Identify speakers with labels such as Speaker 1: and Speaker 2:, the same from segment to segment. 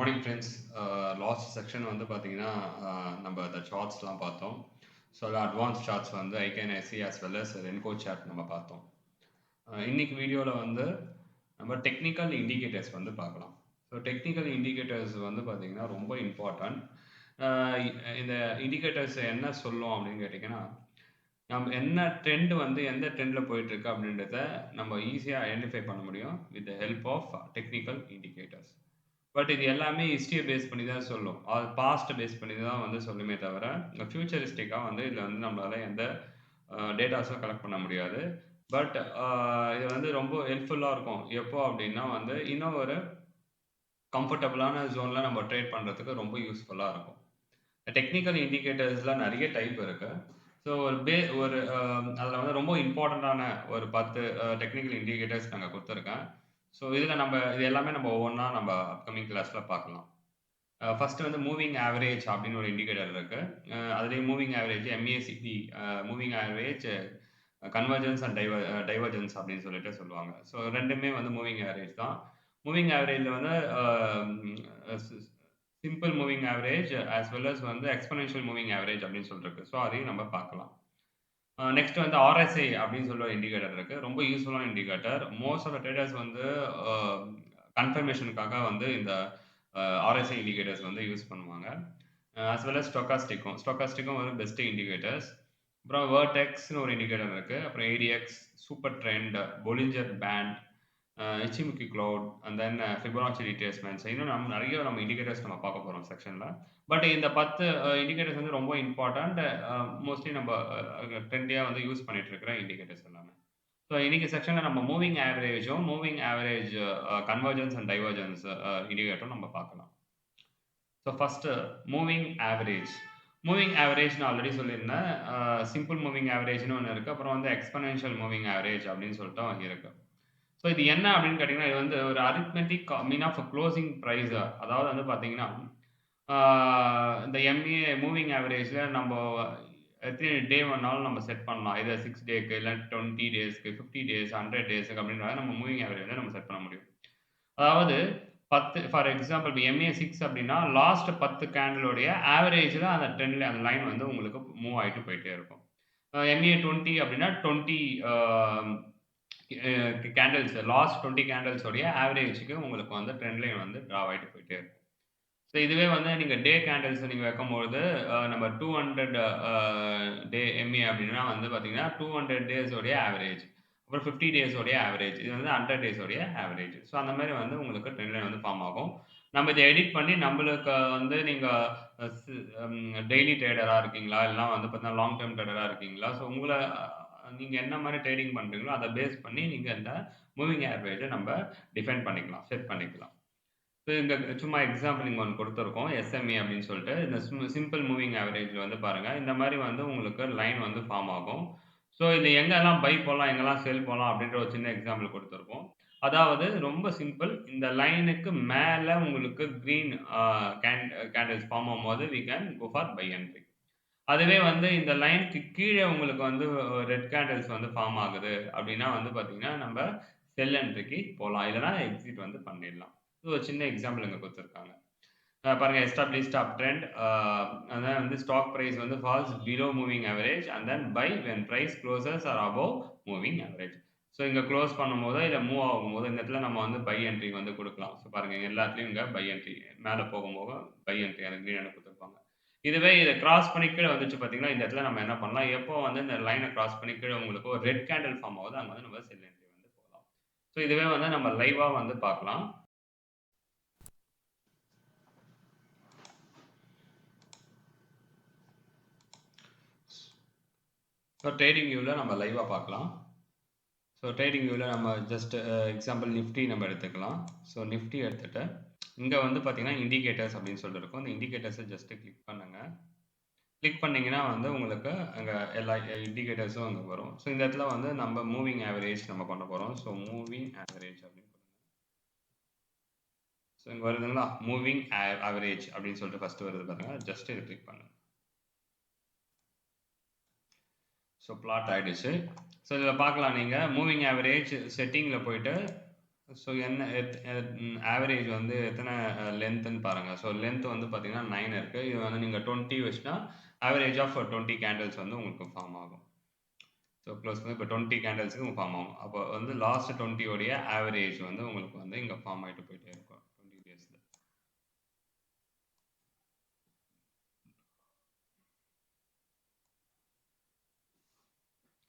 Speaker 1: Morning friends. Last section வந்து பார்த்தீங்கன்னா, நம்ம அந்த சார்ட்ஸ்லாம் பார்த்தோம். ஸோ அட்வான்ஸ் சார்ட்ஸ் வந்து ஐகேஎன்ஐசி as well as Renko chart நம்ம பார்த்தோம். இன்னைக்கு வீடியோவில் வந்து நம்ம டெக்னிக்கல் இண்டிகேட்டர்ஸ் வந்து பார்க்கலாம். ஸோ டெக்னிக்கல் இண்டிகேட்டர்ஸ் வந்து பார்த்தீங்கன்னா ரொம்ப இம்பார்ட்டன்ட். இந்த இண்டிகேட்டர்ஸ் என்ன சொல்லும் அப்படின்னு கேட்டிங்கன்னா, நம்ம என்ன ட்ரெண்ட் வந்து எந்த ட்ரெண்டில் போயிட்டுருக்கு அப்படின்றத நம்ம ஈஸியாக ஐடென்டிஃபை பண்ண முடியும் with the help of technical indicators. But இது எல்லாமே ஹிஸ்டரிய பேஸ் பண்ணி தான் சொல்லும். பாஸ்ட் பேஸ் பண்ணி தான் வந்து சொல்லுமே தவிர, ஃபியூச்சரிஸ்டிக்கா வந்து இதில வந்து நம்மளால எந்த டேட்டாஸும் கலெக்ட் பண்ண முடியாது. பட் இது வந்து ரொம்ப ஹெல்ப்ஃபுல்லா இருக்கும். எப்போ அப்டின்னா வந்து, இன்னும் ஒரு கம்ஃபர்டபுளான ஜோன்ல நம்ம ட்ரேட் பண்றதுக்கு ரொம்ப யூஸ்ஃபுல்லா இருக்கும். டெக்னிக்கல் இண்டிகேட்டர்ஸ்ல நெறைய டைப் இருக்கு. ஸோ ஒரு அதில வந்து ரொம்ப இம்பார்ட்டன்ட்டான ஒரு 10 டெக்னிக்கல் இண்டிகேட்டர்ஸ் நாங்க குடுத்துருக்கேன். ஸோ இதில இது எல்லாமே நம்ம ஒவ்வொன்னா நம்ம அப்கமிங் கிளாஸ்ல பார்க்கலாம். ஃபர்ஸ்ட் வந்து மூவிங் ஆவரேஜ் அப்படின்னு ஒரு இண்டிகேட்டர் இருக்கு. அதுலயும் moving average MACD, moving average convergence and divergence அப்படின்னு சொல்லிட்டு சொல்லுவாங்க. ஸோ 2மே வந்து மூவிங் ஆவரேஜ் தான். மூவிங் ஆவரேஜ்ல வந்து simple moving average as well as வந்து எக்ஸ்போனென்ஷியல் மூவிங் ஆவரேஜ் அப்படின்னு சொல்லிருக்கு. ஸோ அதையும் நம்ம பார்க்கலாம். நெக்ஸ்ட் வந்து RSI அப்படின்னு சொல்ற ஒரு இண்டிகேட்டர் இருக்கு. ரொம்ப யூஸ்ஃபுல்லான indicator. Most of the traders வந்து அ கன்ஃபர்மேஷனுக்காக வந்து இந்த RSI இண்டிகேட்டர்ஸ் வந்து யூஸ் பண்ணுவாங்க. அஸ் வெல் அஸ் ஸ்டோக்காஸ்டிக்கும் ஒரு பெஸ்ட் இண்டிகேட்டர்ஸ். அப்புறம் வெர்டெக்ஸ்னு ஒரு இண்டிகேட்டர் இருக்கு. அப்புறம் ADX, super trend, Bollinger band, Ichimoku cloud and then Fibonacci retracements. இன்னும் நம்ம இண்டிகேட்டர்ஸ் நம்ம பார்க்க போறோம் செக்ஷன்ல. பட் இந்த 10 இண்டிகேட்டர்ஸ் வந்து ரொம்ப இம்பார்ட்டன்ட். மோஸ்ட்லி நம்ம ட்ரெண்டியா வந்து யூஸ் பண்ணிட்டு இருக்கிற இண்டிகேட்டர்ஸ் எல்லாமே. ஸோ இன்னைக்கு செக்ஷன்ல நம்ம moving average convergence and divergence இண்டிகேட்டரும் நம்ம பார்க்கலாம். So first moving average. Moving average நான் ஆல்ரெடி சொல்லியிருந்தேன். சிம்பிள் மூவிங் ஆவரேஜ்னு ஒண்ணு இருக்கு. அப்புறம் வந்து எக்ஸ்போனென்ஷியல் மூவிங் ஆவரேஜ் அப்படின்னு சொல்லிட்டு இருக்கு. ஸோ இது என்ன அப்படின்னு கேட்டீங்கன்னா, இது வந்து ஒரு arithmetic mean of closing price. அதாவது வந்து பார்த்தீங்கன்னா, ஆ இந்த மூவிங் ஆவரேஜ்ல நம்ப எத்தனை டே வேணாலும் நம்ம செட் பண்ணலாம். இத 6 டேக்கு, இல்ல 20 டேஸ்க்கு, 50 டேஸ், 100 டேஸ்க்கு அப்படின்ற மாரி நம்ம மூவிங் ஆவரேஜ் நம்ம செட் பண்ண முடியும். அதாவது 10 ஃபார் எக்ஸாம்பிள் இப்ப MA6 அப்படின்னா, லாஸ்ட் 10 கேண்டிலோடைய ஆவரேஜ்ல அந்த ட்ரெண்ட்ல அந்த லைன் வந்து உங்களுக்கு மூவ் ஆயிட்டு போயிட்டே இருக்கும். MA20 அப்படின்னா 20 அ கேண்டில்ஸ் லாஸ்ட் 20 கேண்டில்ஸ் உடைய ஆவரேஜ்க்கு உங்களுக்கு வந்து ட்ரெண்ட் லைன் வந்து டிராவ் ஆயிட்டு போயிட்டே இருக்கும். ஸோ இதுவே வந்து நீங்க டே கேண்டில்ஸ் நீங்க வைக்கும்பொழுது, நம்ம 200 டே MA அப்படின்னா வந்து பார்த்தீங்கன்னா, 200 டேஸ் உடைய ஆவரேஜ். அப்புறம் 50 டேஸ் உடைய ஆவரேஜ். இது வந்து 100 டேஸ் உடைய ஆவரேஜ். ஸோ அந்த மாரி வந்து உங்களுக்கு ட்ரெண்ட் லைன் வந்து ஃபார்ம் ஆகும். நம்ம இத எடிட் பண்ணி நம்மளுக்கு வந்து நீங்க அ ஸ் டெய்லி ட்ரேடரா இருக்கீங்களா? இல்லனா வந்து பார்த்தீங்கன்னா, லாங் டெர்ம் ட்ரேடரா இருக்கீங்களா? ஸோ நீங்க என்ன மாரி ட்ரேடிங் பண்றீங்களோ, அத பேஸ் பண்ணி நீங்க இந்த மூவிங் ஆவரேஜ நம்ம டிஃபைன் பண்ணிக்கலாம். செட் பண்ணிக்கலாம். இப்ப இங்க சும்மா எக்ஸாம்பிள் இங்க ஒண்ணு குடுத்துருக்கோம். SMA அப்படின்னு சொல்லிட்டு. இந்த சிம்பிள் மூவிங் ஆவரேஜ்ல வந்து பாருங்க. இந்த மாரி வந்து உங்களுக்கு லைன் வந்து ஃபார்ம் ஆகும். ஸோ இது எங்கெல்லாம் பை போலாம், எங்கெல்லாம் செல் போலாம் அப்படின்ற ஒரு சின்ன எக்ஸாம்பிள் குடுத்துருக்கோம். அதாவது ரொம்ப சிம்பிள். இந்த லைனுக்கு மேல உங்களுக்கு கிரீன் கேண்டில்ஸ் ஃபார்ம் ஆகும்போது we can go for buy entry. அதுவே வந்து இந்த லைனுக்கு கீழ உங்களுக்கு வந்து ரெட் கேண்டில்ஸ் வந்து ஃபார்ம் ஆகுது அப்படின்னா வந்து பார்த்தீங்கன்னா, நம்ப செல் என்ட்ரிக்கு போலாம். இல்லன்னா எக்ஸிட் வந்து பண்ணிடலாம். இது ஒரு சின்ன எக்ஸாம்பிள் இங்க குடுத்துருக்காங்க. பாருங்க எஸ்டாப்லிஷ்ட் அப் ட்ரெண்ட், அதான் வந்து ஸ்டாக் பிரைஸ் வந்து falls below moving average and then by when price closes or above moving average. So இங்க குளோஸ் பண்ணும்போதோ, இல்ல மூவ் ஆகும்போதோ இந்த இடத்துல நம்ம வந்து பை என்ட்ரி வந்து குடுக்கலாம். ஸோ பாருங்க எல்லாத்துலயும் இங்க பை என்ட்ரி. மேல போகும்போது பை என்ட்ரி அந்த கிரீன் குடுத்துருப்பாங்க. இதுவே இத கிராஸ் பண்ணி கீழ வந்துச்சு பார்த்தீங்கன்னா, இந்த இடத்துல நம்ம என்ன பண்ணலாம், எப்போ வந்து இந்த லைன கிராஸ் பண்ணி கீழ உங்களுக்கு ஒரு ரெட் கேண்டில் ஃபார்ம் ஆகுதோ, அங்க வந்து நம்ம செல் என்ட்ரி வந்து போடலாம். ஸோ இதுவே வந்து நம்ம லைவா வந்து பார்க்கலாம். ஸோ ட்ரேடிங் வியூல நம்ம லைவா பார்க்கலாம். ஸோ ட்ரேடிங் வியூல நம்ம ஜஸ்ட் எக்ஸாம்பிள் நிஃப்டி நம்ம எடுத்துக்கலாம். ஸோ நிஃப்டி எடுத்துட்டு, இங்க வந்து பார்த்தீங்கன்னா, இண்டிகேட்டர்ஸ் அப்படின்னு சொல்லிட்டு இருக்கும். இந்த இண்டிகேட்டர்ஸ ஜஸ்ட் கிளிக் பண்ணுங்க. கிளிக் பண்ணீங்கன்னா வந்து உங்களுக்கு அங்க எல்லா இண்டிகேட்டர்ஸும் அங்க வரும். ஸோ இந்த இடத்துல வந்து நம்ம மூவிங் ஆவரேஜ் நம்ம பண்ண போறோம். ஸோ மூவிங் ஆவரேஜ் அப்படின்னு கொடுங்க. ஸோ இங்க வருதுங்களா? மூவிங் ஆவரேஜ் அப்படின்னு சொல்லிட்டு ஃபர்ஸ்ட் வருது பாருங்க. ஜஸ்ட் இத கிளிக் பண்ணுங்க. ஸோ பிளாட் ஆயிடுச்சு. ஸோ இதில் பார்க்கலாம் நீங்க மூவிங் ஆவரேஜ் செட்டிங்கில் போயிட்டு ஸோ என்ன ஆவரேஜ் வந்து எத்தன லென்த்துன்னு பாருங்க. ஸோ லென்த் வந்து பார்த்தீங்கன்னா 9 இருக்கு. இது வந்து நீங்க 20 வச்சுட்டா, ஆவரேஜ் ஆஃப் 20 கேண்டில்ஸ் வந்து உங்களுக்கு ஃபார்ம் ஆகும். ஸோ க்ளோஸ் பண்ணி இப்போ 20 கேண்டில்ஸ்க்கு ஃபார்ம் ஆகும். அப்போ வந்து லாஸ்ட் 20 உடைய ஆவரேஜ் வந்து உங்களுக்கு வந்து இங்க ஃபார்ம் ஆயிட்டு போயிட்டே இருக்கும். 20 டேஸ்ல.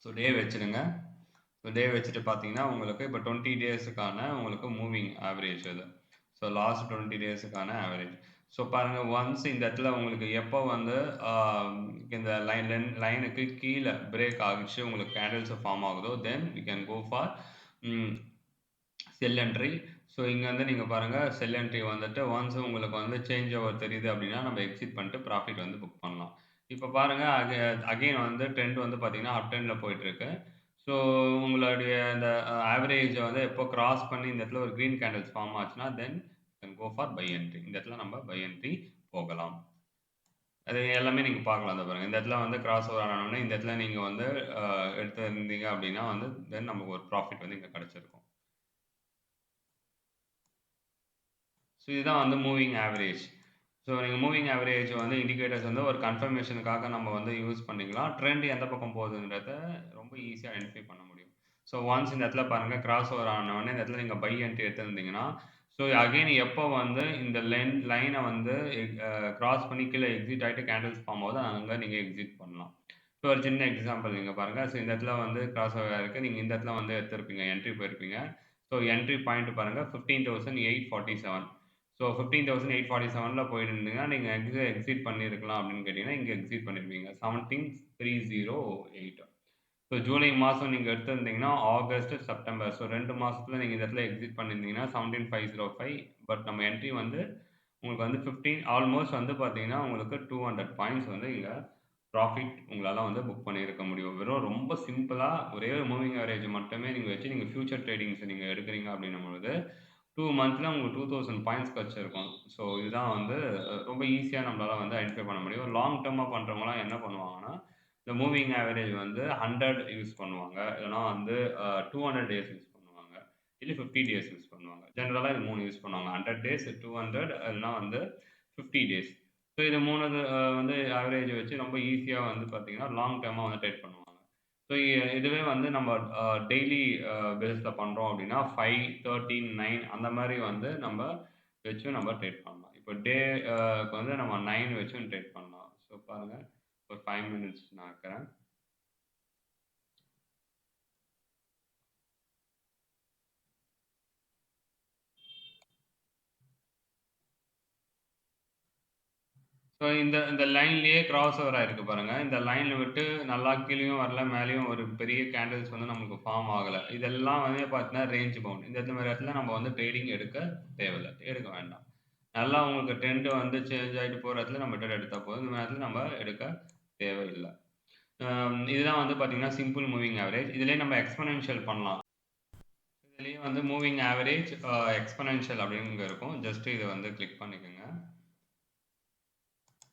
Speaker 1: ஸோ டே வச்சுடுங்க. ஸோ டே வச்சுட்டு பார்த்தீங்கன்னா, உங்களுக்கு இப்போ 20 டேஸுக்கான உங்களுக்கு மூவிங் ஆவரேஜ் அது. ஸோ லாஸ்ட் 20 டேஸுக்கான ஆவரேஜ். ஸோ பாருங்க ஒன்ஸ் இந்த இடத்துல உங்களுக்கு எப்போ வந்து ஆ இந்த லைனுக்கு கீழ பிரேக் ஆகிச்சு உங்களுக்கு கேண்டில்ஸ் ஃபார்ம் ஆகுதோ, then we can go for um sell entry. So இங்க வந்து நீங்க பாருங்க செல் என்ட்ரி வந்துட்டு ஒன்ஸ் உங்களுக்கு வந்து சேஞ்ச் ஓவர் தெரியுது அப்டின்னா, நம்ம எக்ஸிட் பண்ணிட்டு ப்ராஃபிட் வந்து புக் பண்ணலாம். இப்ப பாருங்க அகைன் வந்து ட்ரெண்ட் வந்து பார்த்தீங்கன்னா, அப் ட்ரெண்ட்ல போயிட்டுருக்கு. ஸோ உங்களுடைய இந்த ஆவரேஜ வந்து எப்போ கிராஸ் பண்ணி இந்த இடத்துல ஒரு கிரீன் கேண்டில்ஸ் ஃபார்ம் ஆச்சுன்னா, then can go for buy entry. இந்த இடத்துல நம்ம பை என்ட்ரி போகலாம். அது எல்லாமே நீங்க பார்க்கலாம். இந்த பாருங்க. இந்த இடத்துல வந்து கிராஸ் ஓவர் ஆனோனே, இந்த இடத்துல நீங்க வந்து அ எடுத்திருந்தீங்க அப்டின்னா வந்து, தென் நமக்கு ஒரு ப்ராஃபிட் வந்து இங்க கிடைச்சிருக்கும். ஸோ இதுதான் வந்து மூவிங் ஆவரேஜ். ஸோ நீங்க மூவிங் ஆவரேஜ் வந்து இண்டிகேட்டர்ஸ் வந்து ஒரு கன்ஃபர்மேஷனுக்காக நம்ம வந்து யூஸ் பண்ணிக்கலாம். ட்ரெண்ட் எந்த பக்கம் போகுதுன்றத ரொம்ப ஈஸியா ஐடென்டிஃபை பண்ண முடியும். ஸோ ஒன்ஸ் இந்த இடத்துல பாருங்க கிராஸ் ஓவர் ஆன உடனே இந்த இடத்துல நீங்க பை என்ட்ரி எடுத்திருந்தீங்கன்னா, ஸோ அகைன் எப்போ வந்து இந்த லைன வந்து கிராஸ் பண்ணி கீழ எக்ஸிட் ஆயிட்டு கேண்டில்ஸ் ஃபார்ம் ஆகுதோ, அங்க நீங்க எக்ஸிட் பண்ணலாம். இப்போ ஒரு சின்ன எக்ஸாம்பிள் நீங்க பாருங்க. ஸோ இந்த இடத்துல வந்து கிராஸ் ஓவர் ஆயிருக்கு. நீங்க இந்த இடத்துல வந்து எடுத்திருப்பீங்க. என்ட்ரி போயிருப்பீங்க. ஸோ என்ட்ரி பாயிண்ட் பாருங்க 15,847. ஸோ 15,847ல போயிருந்தீங்கன்னா, நீங்க எக்ஸிட் பண்ணியிருக்கலாம் அப்படின்னு கேட்டீங்கன்னா, இங்க எக்ஸிட் பண்ணியிருப்பீங்க. 17,308. ஸோ ஜூலை மாசம் நீங்க எடுத்திருந்தீங்கன்னா, ஆகஸ்ட், செப்டம்பர். ஸோ 2 மாசத்துல நீங்க இந்த இடத்துல எக்ஸிட் பண்ணியிருந்தீங்கன்னா 17,505. பட் நம்ம என்ட்ரி வந்து உங்களுக்கு வந்து 15 ஆல்மோஸ்ட் வந்து பார்த்தீங்கன்னா, உங்களுக்கு 200 பாயிண்ட்ஸ் வந்து இங்க ப்ராஃபிட் உங்களால வந்து புக் பண்ணியிருக்க முடியும். வெறும் ரொம்ப சிம்பிளா ஒரே ஒரு மூவிங் ஆவரேஜ் மட்டுமே நீங்க வச்சு நீங்க ஃபியூச்சர் ட்ரேடிங்ஸ் நீங்க எடுக்கிறீங்க அப்படின்னும் பொழுது, 2 மந்த்ல உங்களுக்கு 2000 பாயிண்ட்ஸ் கிடைச்சிருக்கும். ஸோ இதுதான் வந்து ரொம்ப ஈஸியா நம்மளால வந்து ஐடென்டிஃபை பண்ண முடியும். லாங் டெர்மா பண்றவங்கலாம் என்ன பண்ணுவாங்கன்னா, இந்த மூவிங் ஆவரேஜ் வந்து 100 யூஸ் பண்ணுவாங்க. இல்லன்னா வந்து 200 டேஸ் யூஸ் பண்ணுவாங்க. இல்ல 50 டேஸ் யூஸ் பண்ணுவாங்க. ஜெனரலா இது 3 யூஸ் பண்ணுவாங்க. 100 டேஸ், 200 இல்லன்னா வந்து 50 டேஸ். ஸோ இது 3 வந்து ஆவரேஜ் வச்சு ரொம்ப ஈஸியா வந்து பார்த்தீங்கன்னா, லாங் டெர்மா வந்து ட்ரேட் பண்ணுவாங்க. ஸோ இதுவே வந்து நம்ம டெய்லி பேஸ்ல பண்றோம் அப்டின்னா 5, 13, 9 அந்த மாரி வந்து நம்ம வச்சும் நம்ம ட்ரேட் பண்ணலாம். இப்போ க்கு வந்து நம்ம 9 வச்சும் ட்ரேட் பண்ணலாம். ஸோ பாருங்க, ஒரு 5 மினிட்ஸ் நான் வைக்கிறேன். ஸோ இந்த இந்த லைன்லயே கிராஸ் ஓவர் ஆயிருக்கு பாருங்க. இந்த லைன்ல விட்டு நல்லா கீழயும் வரல, மேலயும் ஒரு பெரிய கேண்டில்ஸ் வந்து நமக்கு ஃபார்ம் ஆகல. இதெல்லாம் வந்து பார்த்தீங்கன்னா, ரேஞ்ச் பவுண்ட். இந்த மாரி இடத்துல நம்ம வந்து ட்ரேடிங் எடுக்க தேவையில்ல. எடுக்க வேண்டாம். நல்லா உங்களுக்கு ட்ரெண்ட் வந்து சேஞ்ச் ஆயிட்டு போற இடத்துல நம்ம ட்ரேட் எடுத்தா போதும். இந்த மாரி இடத்துல நம்ம எடுக்க தேவையில்ல. இதுதான் வந்து பார்த்தீங்கன்னா, சிம்பிள் மூவிங் ஆவரேஜ். இதுலயே நம்ம எக்ஸ்போனென்ஷியல் பண்ணலாம். இதுலயே வந்து மூவிங் ஆவரேஜ், எக்ஸ்போனென்ஷியல் அப்படின்னு இங்க இருக்கும். ஜஸ்ட் இத வந்து கிளிக் பண்ணிக்கங்க.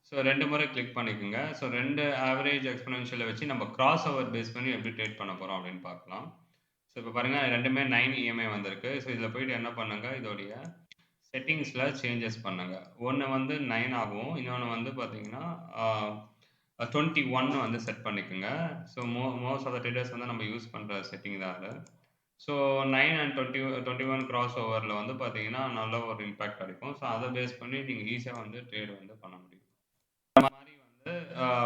Speaker 1: ஸோ 2 முறை கிளிக் பண்ணிக்கங்க. ஸோ 2 ஆவரேஜ் எக்ஸ்போனென்ஷியல வச்சு நம்ம கிராஸ் ஓவர் பேஸ் பண்ணி எப்படி ட்ரேட் பண்ண போறோம் அப்படின்னு பார்க்கலாம். ஸோ இப்ப பாருங்க 2மே 9 இஎம்ஐ வந்திருக்கு. ஸோ இதுல போயிட்டு என்ன பண்ணுங்க, இதோடைய செட்டிங்ஸ்ல சேஞ்சஸ் பண்ணுங்க. ஒண்ணு வந்து 9 ஆகவும், இன்னொன்னு வந்து பார்த்தீங்கன்னா, ஆ 21 வந்து செட் பண்ணிக்கங்க. So most of the traders வந்து நம்ம யூஸ் பண்ற செட்டிங் தான் அது. ஸோ 9 அண்ட் 21 கிராஸ் ஓவர்ல வந்து பார்த்தீங்கன்னா, நல்ல ஒரு இம்பாக்ட் கிடைக்கும். ஸோ அத பேஸ் பண்ணி நீங்க ஈஸியா வந்து ட்ரேட் வந்து பண்ண முடியும். இந்த மாரி வந்து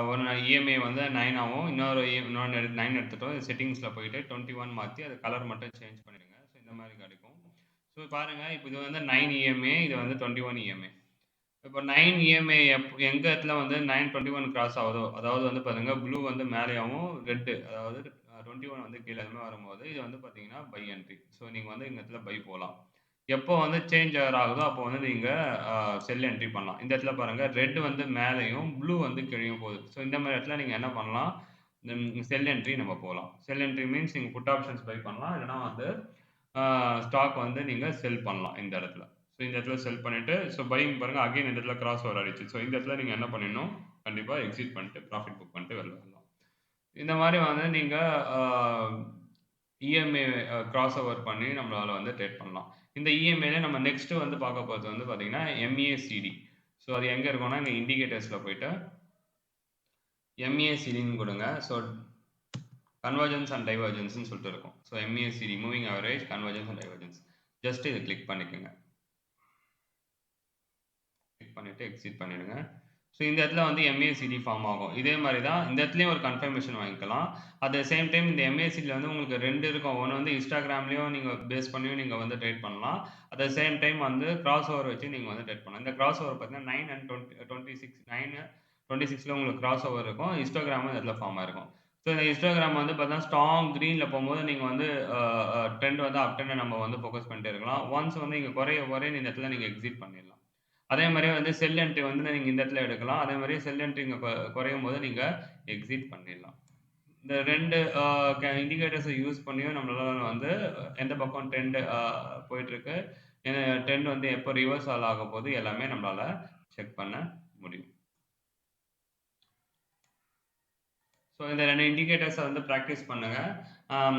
Speaker 1: ஒரு இஎம்ஐ வந்து 9 ஆவும். இன்னொன்னு 9 எடுத்துட்டோம். செட்டிங்ஸ்ல போயிட்டு 21 மாத்தி அது கலர் மட்டும் சேஞ்ச் பண்ணிடுங்க. ஸோ இந்த மாரி கிடைக்கும். ஸோ பாருங்க, இப்ப இது வந்து 9 இஎம்ஏ, இது வந்து 21 இஎம்ஏ. இப்போ 9 இஎம்ஐ எங்க இடத்துல வந்து 921 கிராஸ் ஆகுதோ, அதாவது வந்து பாருங்க ப்ளூ வந்து மேலயாவும், ரெட் அதாவது 21 வந்து கீழ அது மாரி வரும்போது, இது வந்து பார்த்தீங்கன்னா பை என்ட்ரி. ஸோ நீங்க வந்து இந்த இடத்துல பை போலாம். எப்போ வந்து சேஞ்ச் ஆகுதோ, அப்போ வந்து நீங்க அ செல் என்ட்ரி பண்ணலாம். இந்த இடத்துல பாருங்க ரெட் வந்து மேலயும், ப்ளூ வந்து கீழயும் போகுது. ஸோ இந்த மாரி இடத்துல நீங்க என்ன பண்ணலாம், செல் என்ட்ரி நம்ம போலாம். செல் என்ட்ரி மீன்ஸ் நீங்க புட் ஆப்ஷன்ஸ் பை பண்ணலாம். இல்லன்னா வந்து ஆ ஸ்டாக் வந்து நீங்க செல் பண்ணலாம் இந்த இடத்துல. ஸோ இந்த இடத்துல செல் பண்ணிட்டு, ஸோ பையிங் பாருங்க அகைன் இந்த இடத்துல கிராஸ் ஓவர் ஆயிடுச்சு. ஸோ இந்த இடத்துல நீங்க என்ன பண்ணிடணும், கண்டிப்பா எக்ஸிட் பண்ணிட்டு, ப்ராஃபிட் புக் பண்ணிட்டு வெளில வரலாம். இந்த மாரி வந்து நீங்க ஆ இஎம்ஐ கிராஸ் ஓவர் பண்ணி நம்மளால வந்து ட்ரேட் பண்ணலாம். இந்த இஎம்ஐல நம்ம நெக்ஸ்ட் வந்து பார்க்க போறது வந்து பார்த்தீங்கன்னா, எம்ஏசிடி. ஸோ அது எங்க இருக்கும்னா, இங்க இண்டிகேட்டர்ஸ்ல போயிட்டு எம்ஏசிடின்னு குடுங்க. ஸோ கன்வர்ஜென்ஸ் அண்ட் டைவர்ஜென்ஸ்ன்னு சொல்லிட்டு இருக்கும். So MACD moving average, convergence and divergence. Just இத கிளிக் பண்ணிக்கங்க. கிளிக் பண்ணிட்டு எக்ஸிட் பண்ணிடுங்க. ஸோ இந்த இடத்துல வந்து எம்ஏசிடி ஃபார்ம் ஆகும். இதே மாரி தான் இந்த இடத்துலயும் ஒரு கன்ஃபர்மேஷன் வாங்கிக்கலாம். அட் த சேம் டைம் இந்த எம்ஏசிடில வந்து உங்களுக்கு 2 இருக்கும். ஒண்ணு வந்து Instagramலயும் நீங்க பேஸ் பண்ணியும் நீங்க வந்து ட்ரேட் பண்ணலாம். அட் த சேம் டைம் வந்து கிராஸ் ஓவர் வச்சு நீங்க வந்து ட்ரேட் பண்ணலாம். இந்த கிராஸ் ஓவர் பார்த்தீங்கன்னா 9 அண்ட் 26ல உங்களுக்கு கிராஸ் ஓவர் இருக்கும். Instagramமும் இந்த இடத்துல ஃபார்ம் ஆயிருக்கும். ஸோ இந்த Instagram வந்து பார்த்தீங்கன்னா ஸ்ட்ராங் கிரீன்ல போம்போது நீங்க வந்து அ அ ட்ரெண்ட் வந்து அப் ட்ரெண்ட நம்ம வந்து ஃபோக்கஸ் பண்ணிட்டே இருக்கலாம். ஒன்ஸ் வந்து இங்க குறைய குறைய இந்த இடத்துல நீங்க எக்ஸிட் பண்ணிடலாம். அதே மாரியே வந்து செல் என்ட்ரி வந்து நீங்க இந்த இடத்துல எடுக்கலாம். அதே மாரி செல் என்ட்ரி இங்க குறையும்போது நீங்க எக்ஸிட் பண்ணிடலாம். இந்த 2 இண்டிகேட்டர்ஸ யூஸ் பண்ணியும் நம்மளால வந்து எந்த பக்கம் ட்ரெண்ட் போயிட்டுருக்கு, ட்ரெண்ட் வந்து எப்போ ரிவர்சல் ஆகப்போது எல்லாமே நம்மளால செக் பண்ண முடியும். ஸோ இந்த 2 இண்டிகேட்டர்ஸ வந்து பிராக்டிஸ் பண்ணுங்க.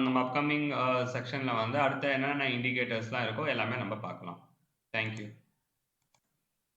Speaker 1: நம்ம அப்கமிங் செக்ஷன்ல வந்து அடுத்த என்னென்ன இண்டிகேட்டர்ஸ்லாம் இருக்கோ எல்லாமே நம்ம பார்க்கலாம். Thank you.